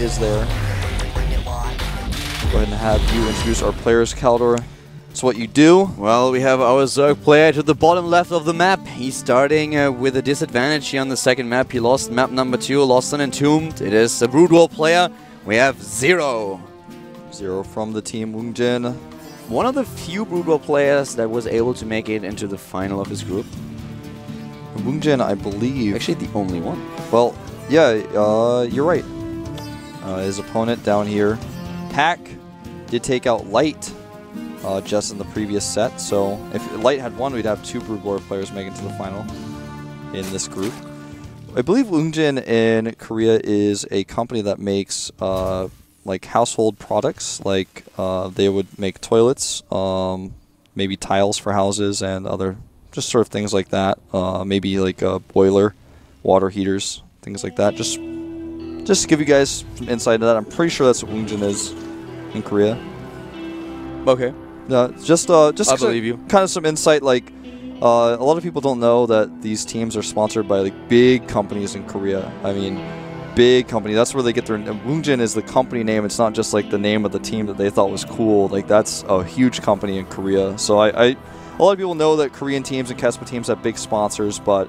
is there. Go ahead and have you introduce our players, Caldor. So what you do? Well, we have our Zerg player to the bottom left of the map. He's starting with a disadvantage here on the second map. He lost map number 2, lost and entombed. It is a Brood War player. We have 0. 0 from the team Woongjin. One of the few Brood War players that was able to make it into the final of his group. Woongjin, I believe. Actually, the only one. Well, yeah, you're right. His opponent down here, Hack, did take out Light. Just in the previous set, so if Light had won, we'd have 2 Brood War players make it to the final in this group. I believe Woongjin in Korea is a company that makes like household products, like they would make toilets, maybe tiles for houses and other just sort of things like that. Maybe like a boiler, water heaters, things like that. Just to give you guys some insight into that. I'm pretty sure that's what Woongjin is in Korea. Okay. Just I believe you. Kind of some insight, like a lot of people don't know that these teams are sponsored by like big companies in Korea. I mean, big company. That's where they get their Woongjin is the company name. It's not just like the name of the team that they thought was cool. Like that's a huge company in Korea. So a lot of people know that Korean teams and KESPA teams have big sponsors, but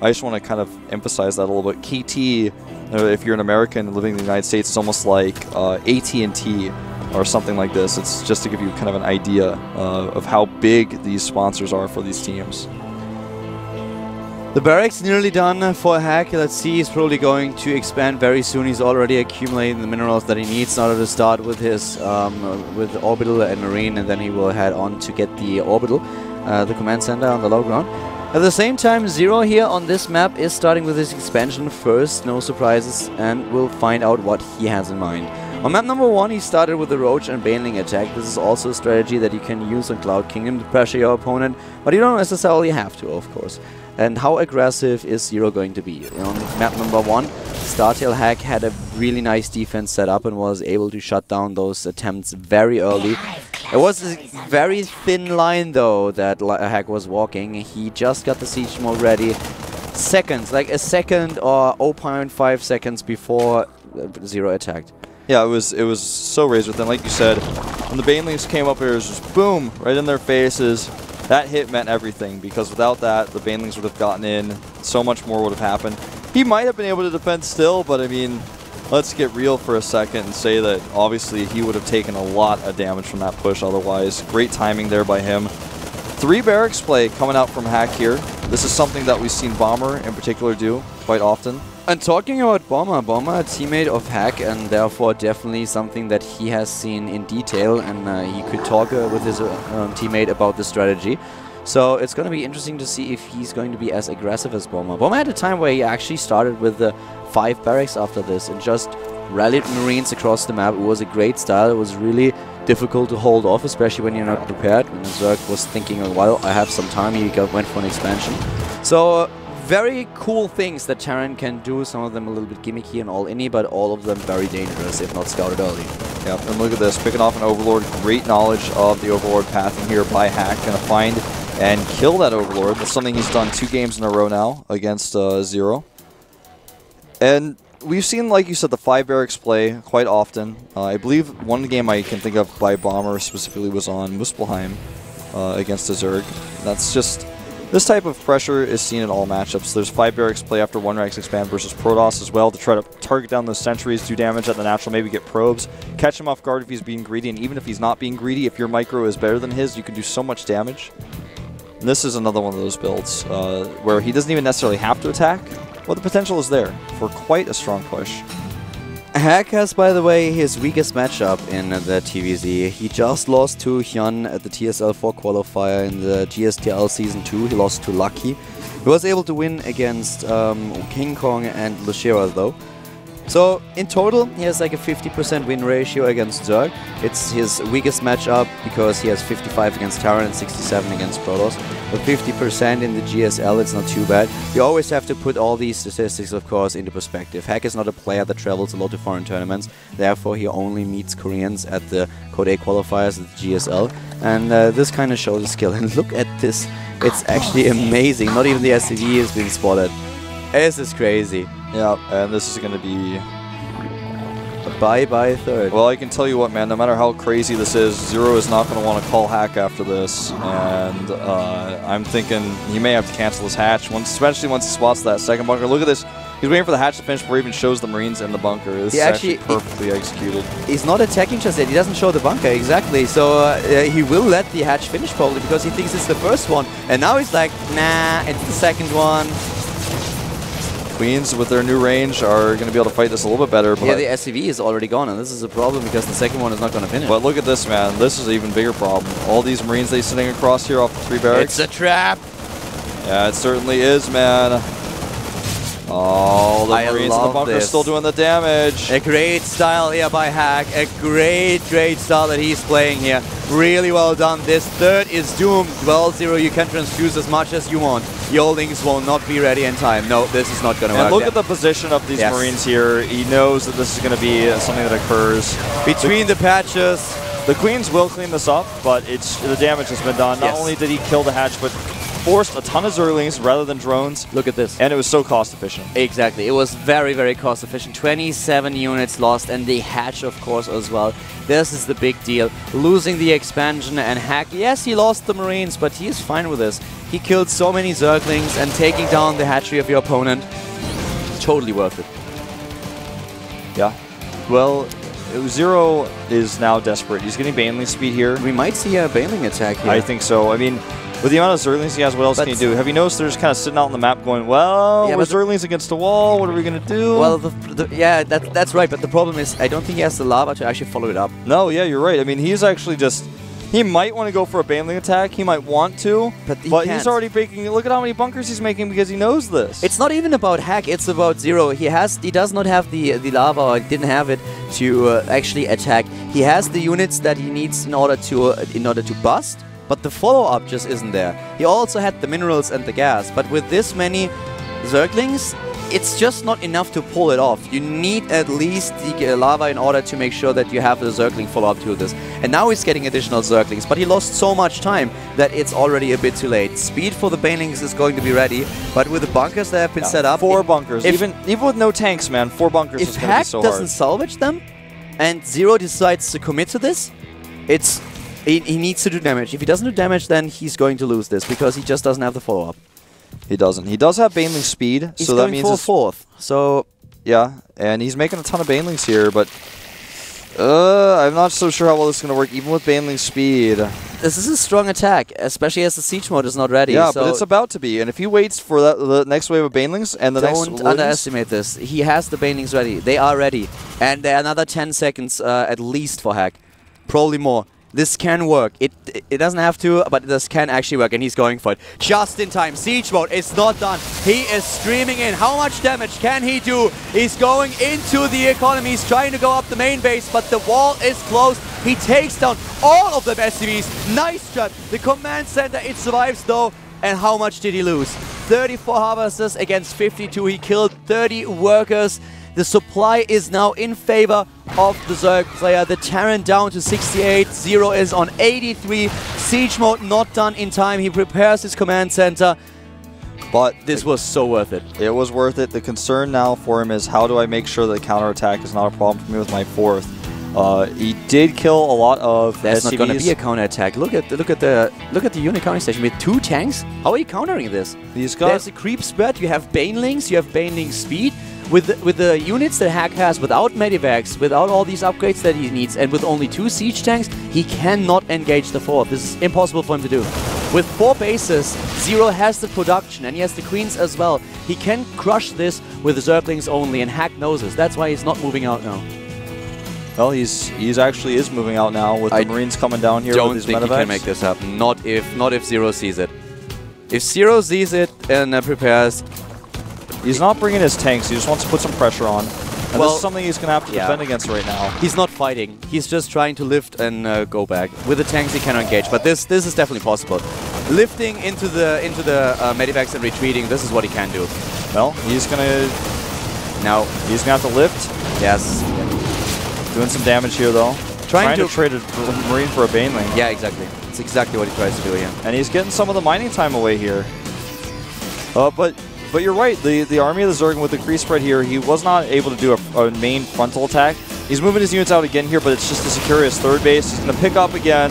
I just want to kind of emphasize that a little bit. KT, if you're an American living in the United States, it's almost like AT&T. Or something like this. It's just to give you kind of an idea of how big these sponsors are for these teams. The barracks nearly done for Hack. Let's see, he's probably going to expand very soon. He's already accumulating the minerals that he needs in order to start with his with Orbital and Marine, and then he will head on to get the Orbital, the command center on the low ground. At the same time, Zero here on this map is starting with his expansion first, no surprises, and we'll find out what he has in mind. On map number 1, he started with the Roach and Baneling attack. This is also a strategy that you can use on Cloud Kingdom to pressure your opponent, but you don't necessarily have to, of course. And how aggressive is Zero going to be? On map number 1, StarTale Hack had a really nice defense set up and was able to shut down those attempts very early. It was a very thin line, though, that Hack was walking. He just got the siege mode ready. Seconds, like a second or 0.5 seconds before Zero attacked. Yeah, it was so razor thin. Like you said, when the Banelings came up, it was just boom, right in their faces. That hit meant everything, because without that, the Banelings would have gotten in. So much more would have happened. He might have been able to defend still, but I mean, let's get real for a second and say that obviously he would have taken a lot of damage from that push otherwise. Great timing there by him. 3 barracks play coming out from Hack here. This is something that we've seen Bomber in particular do quite often. And talking about Bomber, a teammate of Hack, and therefore definitely something that he has seen in detail, and he could talk with his teammate about the strategy. So it's going to be interesting to see if he's going to be as aggressive as Bomber. Bomber had a time where he actually started with 5 barracks after this and just rallied Marines across the map. It was a great style. It was really difficult to hold off, especially when you're not prepared. When Zerg was thinking, oh, well, I have some time, he went for an expansion. So very cool things that Terran can do, some of them a little bit gimmicky and all-inny, but all of them very dangerous if not scouted early. Yeah, and look at this, picking off an Overlord, great knowledge of the Overlord pathing here by Hack, gonna find and kill that Overlord. That's something he's done 2 games in a row now against Zero. And we've seen, like you said, the 5 barracks play quite often. I believe one game I can think of by Bomber specifically was on Muspelheim against the Zerg. That's just... This type of pressure is seen in all matchups. There's 5 barracks play after 1 ranks expand versus Protoss as well to try to target down those sentries, do damage at the natural, maybe get probes, catch him off guard if he's being greedy, and even if he's not being greedy, if your micro is better than his, you can do so much damage. And this is another one of those builds where he doesn't even necessarily have to attack, but the potential is there for quite a strong push. Hack has, by the way, his weakest matchup in the TVZ. He just lost to Hyun at the TSL4 qualifier in the GSTL Season 2. He lost to Lucky. He was able to win against King Kong and Lushira, though. So, in total, he has like a 50% win ratio against Zerg. It's his weakest matchup because he has 55 against Terran and 67 against Protoss. But 50% in the GSL, it's not too bad. You always have to put all these statistics, of course, into perspective. Hack is not a player that travels a lot to foreign tournaments. Therefore, he only meets Koreans at the Code A qualifiers at the GSL. And this kind of shows his skill. And look at this. It's actually amazing. Not even the SCV has been spotted. This is crazy. Yeah, and this is going to be Bye-bye third. Well, I can tell you what, man, no matter how crazy this is, Zero is not going to want to call Hack after this. And I'm thinking he may have to cancel his hatch, especially once he spots that second bunker. Look at this. He's waiting for the hatch to finish before he even shows the Marines in the bunker. This is actually perfectly executed. He's not attacking just yet. He doesn't show the bunker, exactly. So he will let the hatch finish probably because he thinks it's the first one. And now he's like, nah, it's the second one. Queens, with their new range, are going to be able to fight this a little bit better. But yeah, the SCV is already gone, and this is a problem because the second one is not going to finish. But look at this, man. This is an even bigger problem. All these Marines they're sitting across here off the 3 barracks. It's a trap! Yeah, it certainly is, man. Oh, the Marines in the bunker are still doing the damage. A great style here by Hack. A great style that he's playing here. Really well done. This third is doomed. Well, Zero, you can transfuse as much as you want. Your links will not be ready in time. No, this is not going to work. And look at the position of these Marines here. He knows that this is going to be something that occurs. Between the patches. The Queens will clean this up, but the damage has been done. Not only did he kill the hatch, but forced a ton of Zerglings rather than drones. Look at this. And it was so cost efficient. Exactly. It was very cost efficient. 27 units lost, and the hatch, of course, as well. This is the big deal. Losing the expansion and Hack. Yes, he lost the Marines, but he is fine with this. He killed so many Zerglings, and taking down the hatchery of your opponent, totally worth it. Yeah. Well, Zero is now desperate. He's getting Baneling speed here. We might see a Baneling attack here. I think so. I mean, with the amount of Zerglings he has, what else can he do? Have you noticed they're just kind of sitting out on the map going, well, we're Zerglings against the wall, what are we going to do? Well, yeah, that's right, but the problem is I don't think he has the lava to actually follow it up. No, yeah, you're right. I mean, he's actually just... He might want to go for a Baneling attack. He might want to, but he's already making... Look at how many bunkers he's making because he knows this. It's not even about Hack. It's about Zero. He does not have the lava, or didn't have it to actually attack. He has the units that he needs in order to bust, but the follow-up just isn't there. He also had the minerals and the gas, but with this many Zerglings, it's just not enough to pull it off. You need at least the lava in order to make sure that you have the Zergling follow-up to this. And now he's getting additional Zerglings, but he lost so much time that it's already a bit too late. Speed for the Banelings is going to be ready, but with the bunkers that have been set up... 4 bunkers. Even with no tanks, man, 4 bunkers is going to be so hard. If Hack doesn't salvage them, and Zero decides to commit to this, he needs to do damage. If he doesn't do damage, then he's going to lose this, because he just doesn't have the follow-up. He doesn't. He does have Baneling speed, so that means he's going for 4th. So yeah, and he's making a ton of Banelings here, but I'm not so sure how well this is going to work, even with Baneling speed. This is a strong attack, especially as the siege mode is not ready. Yeah, but it's about to be, and if he waits for the next wave of Banelings and the next... Don't underestimate this. He has the Banelings ready. They are ready. And there are another 10 seconds at least for Hack. Probably more. This can work. It doesn't have to, but this can actually work, and he's going for it. Just in time. Siege mode is not done. He is streaming in. How much damage can he do? He's going into the economy. He's trying to go up the main base, but the wall is closed. He takes down all of the SCVs. Nice job. The command center, it survives though. And how much did he lose? 34 harvesters against 52. He killed 30 workers. The supply is now in favor of the Zerg player. The Terran down to 68. Zero is on 83. Siege mode not done in time. He prepares his command center. But this was so worth it. It was worth it. The concern now for him is how do I make sure that counterattack is not a problem for me with my 4th. He did kill a lot of That's SCVs. not going to be a counterattack. Look at the unit counting station with 2 tanks. How are you countering this? There's a creep spread. You have Banelings. You have Baneling speed. With the units that Hack has, without Medivacs, without all these upgrades that he needs, and with only 2 siege tanks, he cannot engage the 4th. This is impossible for him to do. With 4 bases, Zero has the production, and he has the Queens as well. He can crush this with the Zerglings only, and Hack knows this. That's why he's not moving out now. Well, he's actually is moving out now with the Marines coming down here with his Medivacs. I don't think he can make this happen. Not if Zero sees it. If Zero sees it and prepares... He's not bringing his tanks. He just wants to put some pressure on. And this is something he's going to have to defend against right now. He's not fighting. He's just trying to lift and go back. With the tanks, he cannot engage. But this is definitely possible. Lifting into the Medivacs and retreating, this is what he can do. Well, he's going to... Now, he's going to have to lift. Yes. Doing some damage here, though. Trying to trade a Marine for a Baneling. Yeah, exactly. That's exactly what he tries to do here. And he's getting some of the mining time away here. But you're right, the army of the Zerg with the crease spread here, he was not able to do a main frontal attack. He's moving his units out again here, but it's just to secure his third base. He's going to pick up again,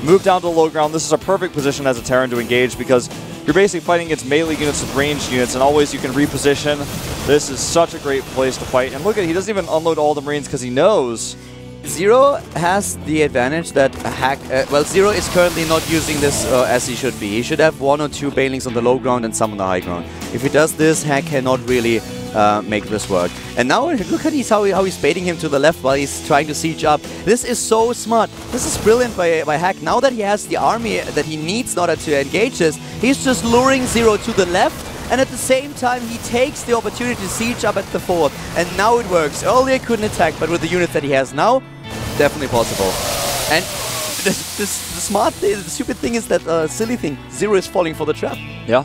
move down to the low ground. This is a perfect position as a Terran to engage because you're basically fighting against melee units with ranged units, and always you can reposition. This is such a great place to fight. And look at, he doesn't even unload all the Marines because he knows. Zero has the advantage that Hack... well, Zero is currently not using this as he should be. He should have 1 or 2 banelings on the low ground and some on the high ground. If he does this, Hack cannot really make this work. And now look at how he's baiting him to the left while he's trying to siege up. This is so smart. This is brilliant by Hack. Now that he has the army that he needs in order to engage this, he's just luring Zero to the left. And at the same time, he takes the opportunity to siege up at the fort. And now it works. Earlier he couldn't attack, but with the units that he has now, definitely possible. And the smart thing, the stupid thing is that silly thing, Zero is falling for the trap. Yeah.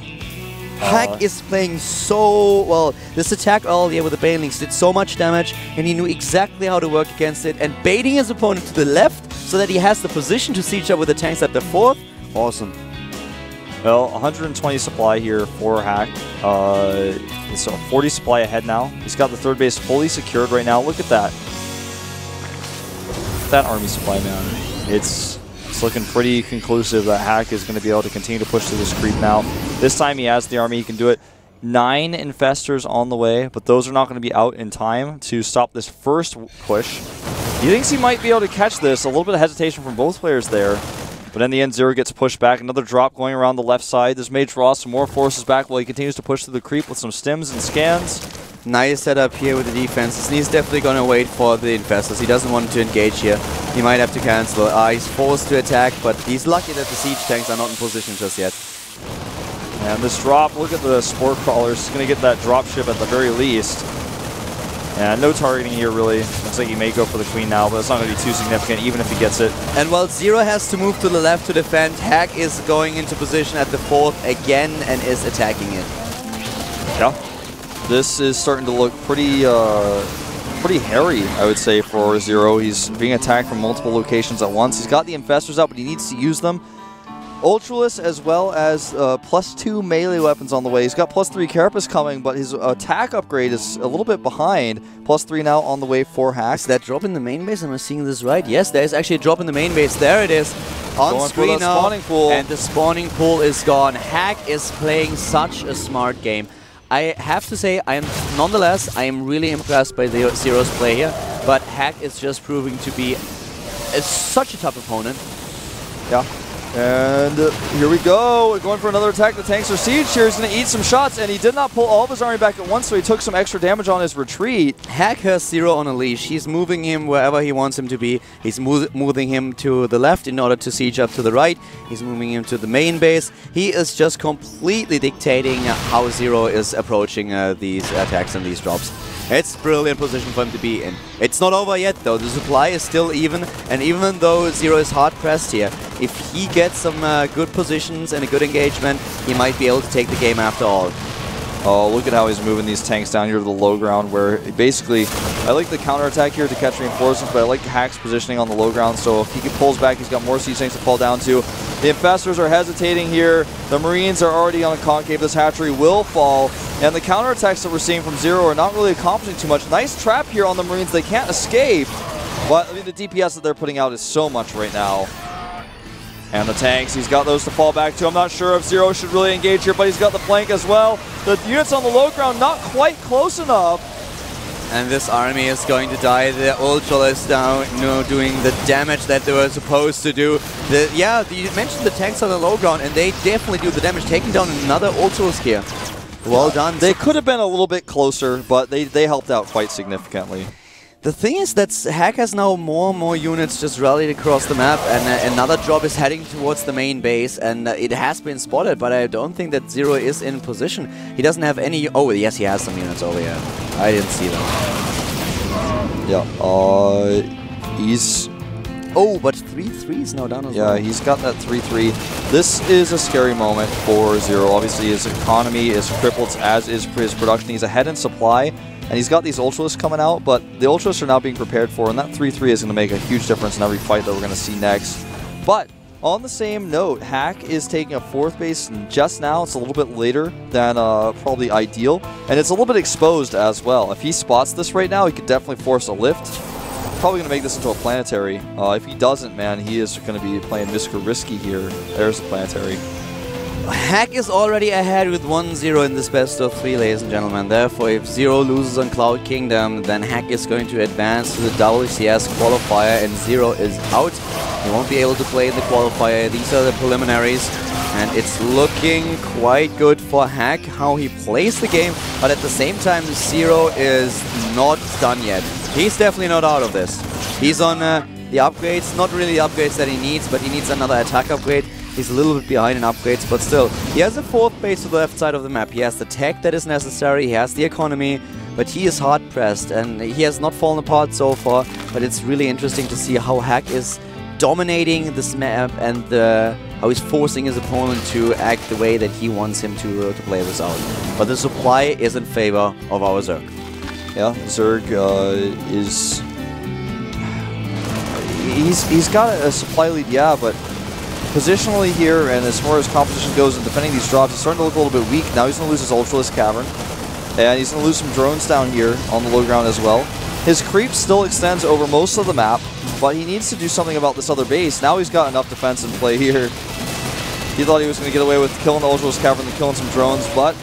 Hack is playing so well. This attack earlier with the banelings did so much damage, and he knew exactly how to work against it. And baiting his opponent to the left so that he has the position to siege up with the tanks at the fort. Awesome. Well, 120 supply here for Hack. So 40 supply ahead now. He's got the third base fully secured right now. Look at that. That army supply, man. It's looking pretty conclusive that Hack is going to be able to continue to push through this creep now. This time he has the army. He can do it. 9 infestors on the way, but those are not going to be out in time to stop this first push. He thinks he might be able to catch this. A little bit of hesitation from both players there. But in the end, Zero gets pushed back. Another drop going around the left side. This may draw some more forces back while he continues to push through the creep with some stims and scans. Nice setup here with the defenses. He's definitely going to wait for the infestors. He doesn't want to engage here. He might have to cancel. He's forced to attack, but he's lucky that the siege tanks are not in position just yet. And this drop, look at the Spore Crawlers. He's going to get that drop ship at the very least. And no targeting here, really. Looks like he may go for the Queen now, but it's not going to be too significant, even if he gets it. And while Zero has to move to the left to defend, Hack is going into position at the fort again and is attacking it. Yeah. This is starting to look pretty hairy, I would say, for Zero. He's being attacked from multiple locations at once. He's got the infestors out, but he needs to use them. Ultralisk as well as +2 melee weapons on the way. He's got +3 Carapace coming, but his attack upgrade is a little bit behind. +3 now on the way for Hack. Is that drop in the main base? Am I seeing this right? Yes, there is actually a drop in the main base. There it is. On screen now. Spawning pool. And the spawning pool is gone. Hack is playing such a smart game. I have to say, I am really impressed by Zero's play here, but Hack is just proving to be such a tough opponent. Yeah. And here we go. We're going for another attack. The tanks are sieged here. He's going to eat some shots, and he did not pull all of his army back at once, so he took some extra damage on his retreat. Hack has Zero on a leash. He's moving him wherever he wants him to be. He's moving him to the left in order to siege up to the right. He's moving him to the main base. He is just completely dictating how Zero is approaching these attacks and these drops. It's a brilliant position for him to be in. It's not over yet though, the supply is still even, and even though Zero is hard pressed here, if he gets some good positions and a good engagement, he might be able to take the game after all. Oh, look at how he's moving these tanks down here to the low ground, where basically, I like the counterattack here to catch reinforcements, but I like Hack's positioning on the low ground, so if he pulls back, he's got more siege tanks to fall down to. The infestors are hesitating here. The Marines are already on a concave. This hatchery will fall, and the counterattacks that we're seeing from Zero are not really accomplishing too much. Nice trap here on the Marines. They can't escape, but I mean, the DPS that they're putting out is so much right now. And the tanks, he's got those to fall back to. I'm not sure if Zero should really engage here, but he's got the flank as well. The units on the low ground not quite close enough. And this army is going to die. The Ultralisk now, doing the damage that they were supposed to do. You mentioned the tanks on the low ground, and they definitely do the damage, taking down another Ultralisk here. Well done. They could have been a little bit closer, but they helped out quite significantly. The thing is that Hack has now more and more units just rallied across the map, and another drop is heading towards the main base, and it has been spotted, but I don't think that Zero is in position. He doesn't have any... Oh, yes, he has some units over here. I didn't see them. Yeah, he's... Oh, but 3-3 is now down as well. Yeah, he's got that 3-3. This is a scary moment for Zero. Obviously, his economy is crippled, as is his production. He's ahead in supply. And he's got these Ultralisks coming out, but the Ultralisks are now being prepared for, and that 3-3 is going to make a huge difference in every fight that we're going to see next. But on the same note, Hack is taking a 4th base just now. It's a little bit later than probably ideal, and it's a little bit exposed as well. If he spots this right now, he could definitely force a lift. probably going to make this into a planetary. If he doesn't, man, he is going to be playing Mr. Risky here. There's the planetary. Hack is already ahead with 1-0 in this best of 3, ladies and gentlemen. Therefore, if Zero loses on Cloud Kingdom, then Hack is going to advance to the WCS qualifier and Zero is out. He won't be able to play in the qualifier. These are the preliminaries. And it's looking quite good for Hack, how he plays the game. But at the same time, Zero is not done yet. He's definitely not out of this. He's on the upgrades, not really the upgrades that he needs, but he needs another attack upgrade. He's a little bit behind in upgrades, but still, he has a 4th base to the left side of the map. He has the tech that is necessary, he has the economy, but he is hard-pressed, and he has not fallen apart so far, but it's really interesting to see how Hack is dominating this map and how he's forcing his opponent to act the way that he wants him to play this out. But the supply is in favor of our Zerg. Yeah, Zerg is... He's got a supply lead, yeah, but positionally here, and as far as competition goes in defending these drops, he's starting to look a little bit weak. Now he's going to lose his Ultralisk Cavern, and he's going to lose some drones down here on the low ground as well. His creep still extends over most of the map, but he needs to do something about this other base. Now he's got enough defense in play here. He thought he was going to get away with killing the Ultralisk Cavern and killing some drones, but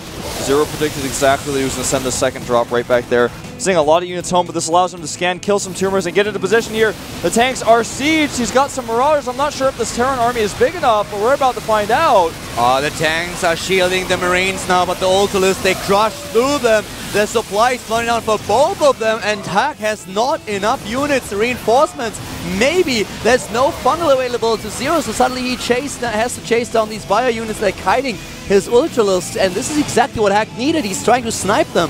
Zero predicted exactly that he was going to send the second drop right back there. Seeing a lot of units home, but this allows him to scan, kill some tumors, and get into position here. The tanks are sieged. He's got some Marauders. I'm not sure if this Terran army is big enough, but we're about to find out. The tanks are shielding the Marines now, but the Ultralisk, they crush through them. The supply is running down for both of them, and Hack has not enough units, reinforcements. Maybe there's no fungal available to Zero, so suddenly he has to chase down these bio units like hiding his Ultralisk, and this is exactly what Hack needed. He's trying to snipe them.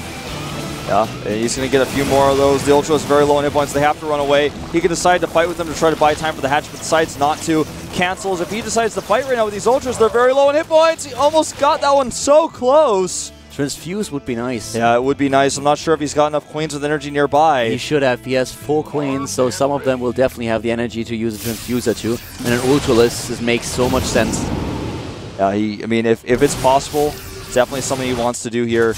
Yeah, he's going to get a few more of those. The Ultra is very low on hit points. They have to run away. He can decide to fight with them to try to buy time for the hatch, but decides not to. Cancels. If he decides to fight right now with these Ultras, they're very low on hit points. He almost got that one so close. Transfuse would be nice. Yeah, it would be nice. I'm not sure if he's got enough Queens with energy nearby. He should have. He has 4 Queens, so some of them will definitely have the energy to use a Transfuser too. And an Ultralisk makes so much sense. Yeah, I mean, if it's possible, definitely something he wants to do here.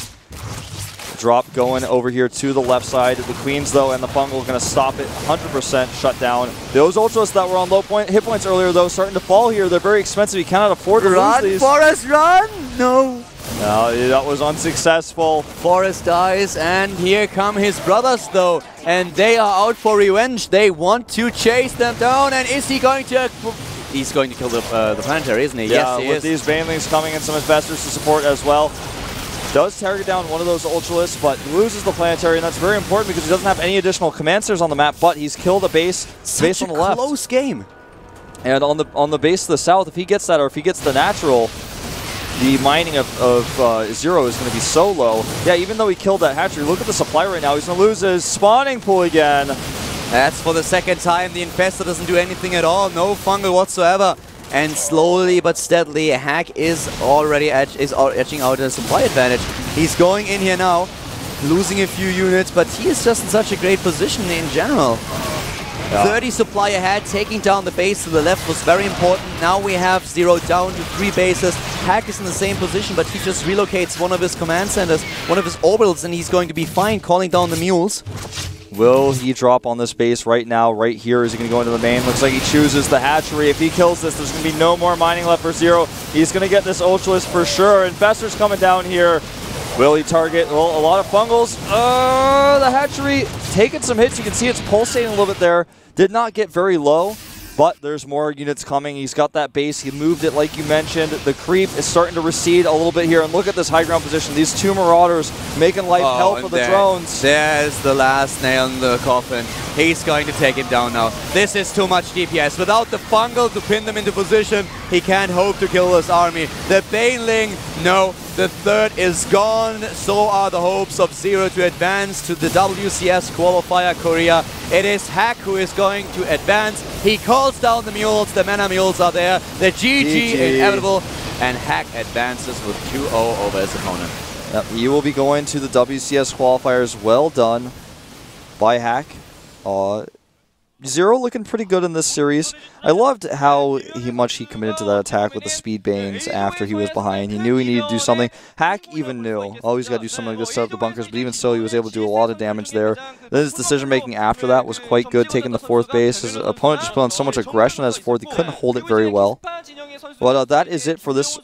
Drop going over here to the left side. The Queens, though, and the Fungal are going to stop it 100% shut down. Those Ultras that were on low hit points earlier, though, starting to fall here. They're very expensive. You cannot afford to lose these. Forest, run! No. No, that was unsuccessful. Forest dies, and here come his brothers, though. And they are out for revenge. They want to chase them down. And is he going to... He's going to kill the planetary, isn't he? Yeah, yes, he with is. these Banelings coming and some Infestors to support as well. Does target down one of those Ultralisks, but loses the planetary, and that's very important because he doesn't have any additional command centers on the map, but he's killed a base on the left. Close game. And on the base to the south, if he gets that, or if he gets the natural, the mining of Zero is going to be so low. Yeah, even though he killed that hatchery, look at the supply right now. He's going to lose his spawning pool again. That's for the second time. The Infestor doesn't do anything at all. No fungal whatsoever. And slowly but steadily, Hack is already edging out a supply advantage. He's going in here now, losing a few units, but he is just in such a great position in general. Yeah. 30 supply ahead, taking down the base to the left was very important. Now we have Zero down to 3 bases. Hack is in the same position, but he just relocates one of his command centers, one of his orbitals, and he's going to be fine calling down the mules. Will he drop on this base right now, right here? Is he going to go into the main? Looks like he chooses the hatchery. If he kills this, there's going to be no more mining left for Zero. He's going to get this Ultralisk for sure. Infestor's coming down here. Will he target? Well, a lot of Fungals. The hatchery taking some hits. You can see it's pulsating a little bit there. Did not get very low, but there's more units coming. He's got that base. He moved it like you mentioned. The creep is starting to recede a little bit here. And look at this high ground position. These 2 Marauders making life hell for the drones. There's the last nail in the coffin. He's going to take him down now. This is too much DPS. Without the fungal to pin them into position, he can't hope to kill this army. The Baneling, no. The third is gone. So are the hopes of Zero to advance to the WCS qualifier Korea. It is Hack who is going to advance. He calls down the mules. The mana mules are there. The GG inevitable. And Hack advances with 2-0 over his opponent. Yep, he will be going to the WCS qualifiers. Well done by Hack. Zero looking pretty good in this series. I loved how much he committed to that attack with the speed banes after he was behind. He knew he needed to do something. Hack even knew. Always got to do something like this, set up the bunkers, but even so, he was able to do a lot of damage there. Then his decision-making after that was quite good, taking the 4th base. His opponent just put on so much aggression as 4th, he couldn't hold it very well. But that is it for this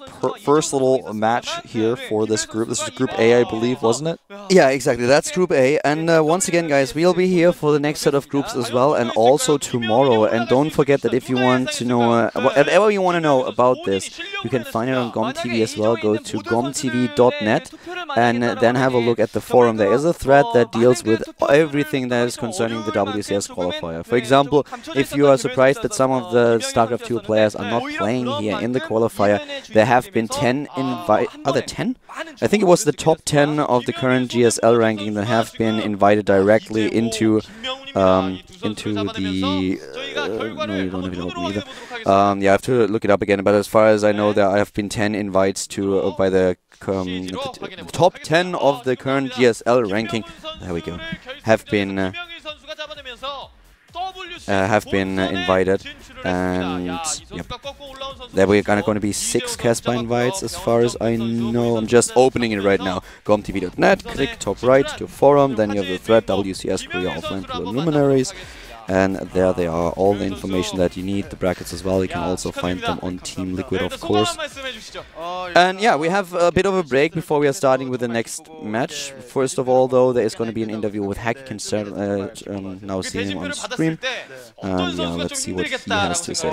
first little match here for this group. This is Group A, I believe, wasn't it? Yeah, exactly. That's Group A. And once again, guys, we'll be here for the next set of groups as well, and also tomorrow. And don't forget that if you want to know whatever you want to know about this, you can find it on GomTV as well. Go to gomtv.net and then have a look at the forum. There is a thread that deals with everything that is concerning the WCS qualifier. For example, if you are surprised that some of the StarCraft 2 players are not playing here in the qualifier, there have been 10 are there 10? I think it was the top 10 of the current GSL ranking that have been invited directly into the no, you don't have it open either. Yeah, I have to look it up again, but as far as I know, there have been 10 invites to by the top 10 of the current GSL ranking. There we go. Have been invited, and yep. There we're going to be 6 Casper invites as far as I know. I'm just opening it right now. gomtv.net, click top right to forum, then you have the thread WCS Korea offline preliminaries. And there they are, all the information that you need, the brackets as well. You can also find them on Team Liquid, of course. And yeah, we have a bit of a break before we are starting with the next match. First of all, though, there is going to be an interview with Hack. You can now see him on stream. And yeah, let's see what he has to say.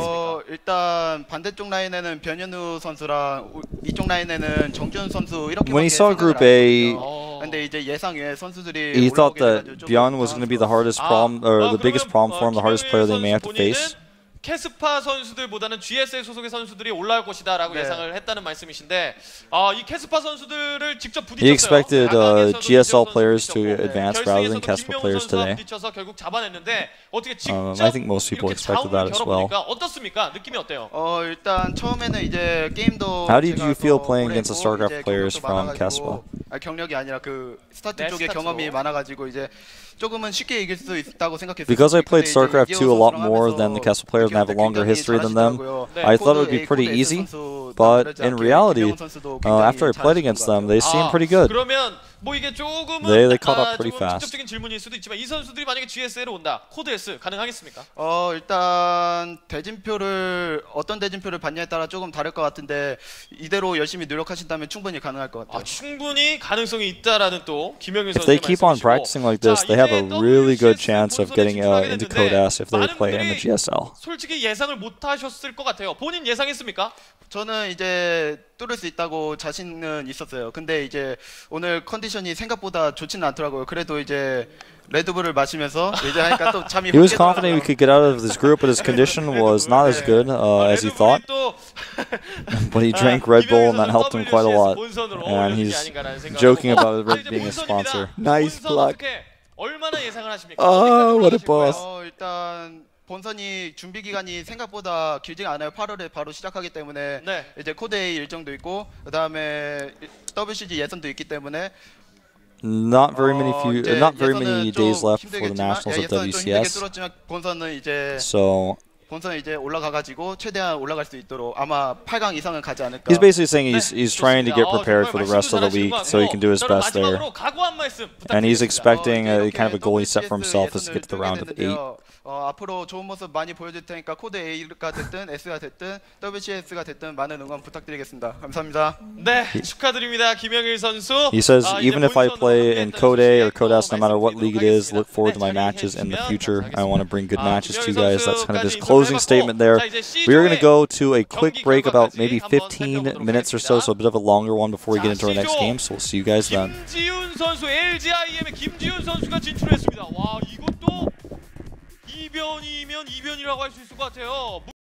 일단 반대쪽 라인에는 변현우 선수랑 이쪽 라인에는 정준 선수 이렇게 When he saw Group A, 근데 이제 예상 외 선수들이 he thought that Bjorn was going to be the hardest problem, or the biggest problem for him, the hardest player they may have to face. 캐스파 선수들보다는 GSL 소속의 선수들이 올라올 것이다라고 예상을 했다는 말씀이신데, 이 캐스파 선수들을 직접 부딪혔어요. He expected GSL players to advance rather than Casper players today. 결국 잡아냈는데 어떻게 I think most people expected that as well. 어떻습니까? 느낌이 어때요? 일단 처음에는 이제 게임도 How did you feel playing against the StarCraft players from Casper? 경력이 아니라 그 스타트 쪽에 경험이 많아가지고 이제 조금은 쉽게 이길 수 있다고 생각했어요. Because I played StarCraft 2 a lot more than the Casper players and have a longer history than them, I thought it would be pretty easy, but in reality, after I played against them, they seemed pretty good. 뭐 이게 조금은 They caught up pretty fast. 직접적인 질문일 수도 있지만 이 선수들이 만약에 GSL에 온다, 코드 S 가능하겠습니까? 일단 어떤 대진표를 받냐에 따라 조금 다를 것 같은데 이대로 열심히 노력하신다면 충분히 가능할 것 같아요. 충분히 가능성이 있다라는 또 김영일 선수의 If they keep on practicing like this, they have a really good chance of getting into Code S if they play in the GSL. 솔직히 예상을 못 하셨을 것 같아요. 본인 예상했습니까? 저는 이제 뚫을 수 있다고 자신은 있었어요. 근데 이제 오늘 컨디션이 생각보다 좋지는 않더라고요. 그래도 이제 레드불을 마시면서 이제 하니까 또 잠이 He was confident we could get out of this group, but his condition was not as good as he thought. But he drank Red Bull, and that helped him quite a lot. And he's joking about Red being a sponsor. Nice plug. 얼마나 예상을 하십니까? Oh, what a boss. 일단 본선이 준비 기간이 생각보다 길지가 않아요. 8월에 바로 시작하기 때문에 이제 코드 A 일정도 있고 그다음에 WCG 예선도 있기 때문에 not very many days left for the nationals at WCS. So 본선 이제 올라가가지고 최대한 올라갈 수 있도록 아마 8강 이상은 가지 않을까. He's basically saying he's trying to get prepared for the rest of the week so he can do his best there. And he's expecting kind of a goal he set for himself is to get to the round of 8. 앞으로 좋은 모습 많이 보여줄 테니까 코드 A가 됐든 S가 됐든 WCS가 됐든 많은 응원 부탁드리겠습니다. 감사합니다. 네, 축하드립니다. 김영일 선수. He says even if I play in Code A or Code S, no matter what league it is, look forward to my matches in the future. I want to bring good matches to you guys. That's kind of his closing statement there. We're going to go to a quick break, about maybe 15 minutes or so, so a bit of a longer one before we get into our next game. So we'll see you guys then. 김지훈 선수, LGIM의 김지훈 선수가 진출했습니다. 와, 이것도 이변이면 이변이라고 할 수 있을 것 같아요.